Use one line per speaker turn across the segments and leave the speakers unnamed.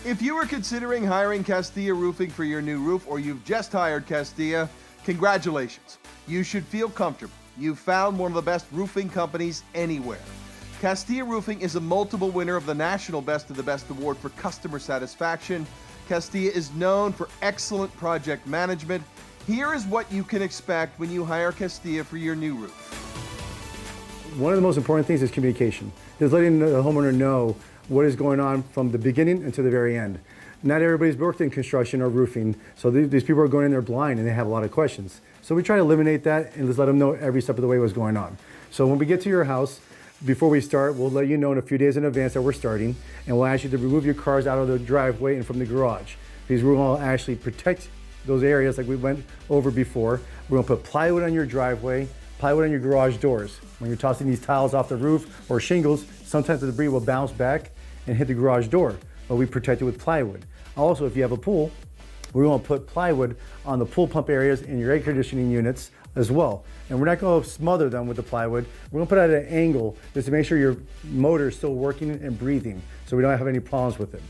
If you are considering hiring Castilla Roofing for your new roof, or you've just hired Castilla, congratulations. You should feel comfortable. You've found one of the best roofing companies anywhere. Castilla Roofing is a multiple winner of the National Best of the Best Award for customer satisfaction. Castilla is known for excellent project management. Here is what you can expect when you hire Castilla for your new roof.
One of the most important things is communication. Just letting the homeowner know what is going on from the beginning until the very end. Not everybody's worked in construction or roofing, so these people are going in there blind and they have a lot of questions. So we try to eliminate that and just let them know every step of the way what's going on. So when we get to your house, before we start, we'll let you know in a few days in advance that we're starting, and we'll ask you to remove your cars out of the driveway and from the garage. Because we will actually protect those areas like we went over before. We're gonna put plywood on your driveway, plywood on your garage doors. When you're tossing these tiles off the roof or shingles, sometimes the debris will bounce back and hit the garage door, but we protect it with plywood. Also, if you have a pool, we're gonna put plywood on the pool pump areas in your air conditioning units as well. And we're not gonna smother them with the plywood. We're gonna put it at an angle just to make sure your motor is still working and breathing, so we don't have any problems with it.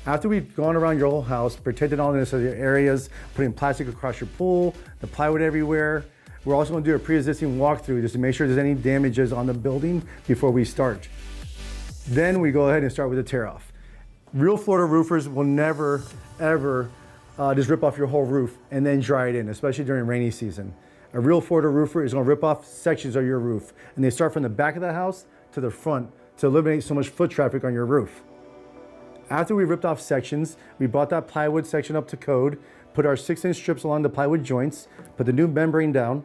After we've gone around your whole house, protected all the necessary areas, putting plastic across your pool, the plywood everywhere, we're also gonna do a pre-existing walkthrough just to make sure there's any damages on the building before we start. Then we go ahead and start with the tear off. Real Florida roofers will never, ever just rip off your whole roof and then dry it in, especially during rainy season. A real Florida roofer is gonna rip off sections of your roof, and they start from the back of the house to the front to eliminate so much foot traffic on your roof. After we ripped off sections, we brought that plywood section up to code, put our 6-inch strips along the plywood joints, put the new membrane down.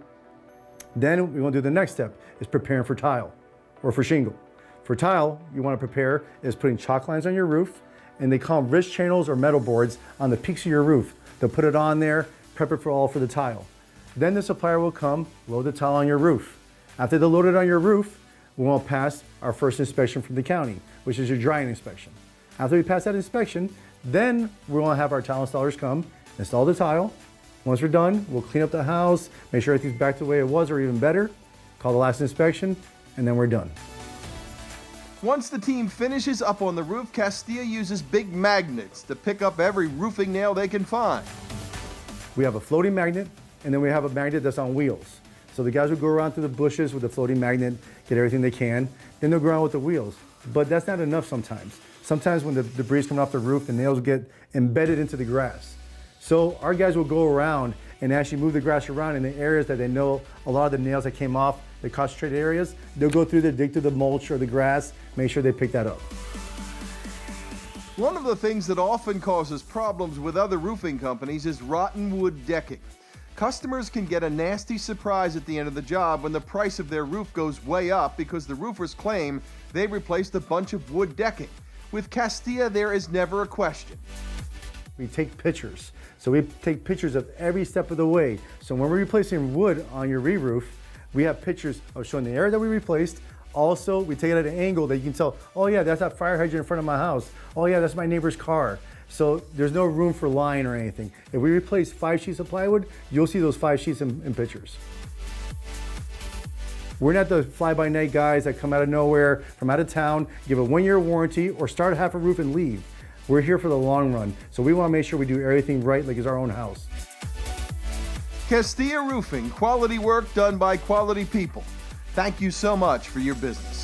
Then we're gonna do the next step, is preparing for tile or for shingle. For tile, you wanna prepare is putting chalk lines on your roof, and they call them wrist channels or metal boards on the peaks of your roof. They'll put it on there, prep it for the tile. Then the supplier will come, load the tile on your roof. After they load it on your roof, we will pass our first inspection from the county, which is your drying inspection. After we pass that inspection, then we're gonna have our tile installers come, install the tile. Once we're done, we'll clean up the house, make sure everything's back to the way it was or even better, call the last inspection, and then we're done.
Once the team finishes up on the roof, Castilla uses big magnets to pick up every roofing nail they can find.
We have a floating magnet, and then we have a magnet that's on wheels. So the guys will go around through the bushes with the floating magnet, get everything they can, then they'll go around with the wheels. But that's not enough sometimes. Sometimes when the debris is coming off the roof, the nails get embedded into the grass. So our guys will go around and actually move the grass around in the areas that they know a lot of the nails that came off, the concentrated areas, they'll go through there, dig through the mulch or the grass, make sure they pick that up.
One of the things that often causes problems with other roofing companies is rotten wood decking. Customers can get a nasty surprise at the end of the job when the price of their roof goes way up because the roofers claim they replaced a bunch of wood decking. With Castilla, there is never a question.
We take pictures. So we take pictures of every step of the way. So when we're replacing wood on your re-roof, we have pictures of showing the area that we replaced. Also, we take it at an angle that you can tell, oh yeah, that's that fire hydrant in front of my house. Oh yeah, that's my neighbor's car. So there's no room for lying or anything. If we replace 5 sheets of plywood, you'll see those 5 sheets in pictures. We're not the fly-by-night guys that come out of nowhere, from out of town, give a 1-year warranty, or start half a roof and leave. We're here for the long run, so we want to make sure we do everything right like it's our own house.
Castilla Roofing, quality work done by quality people. Thank you so much for your business.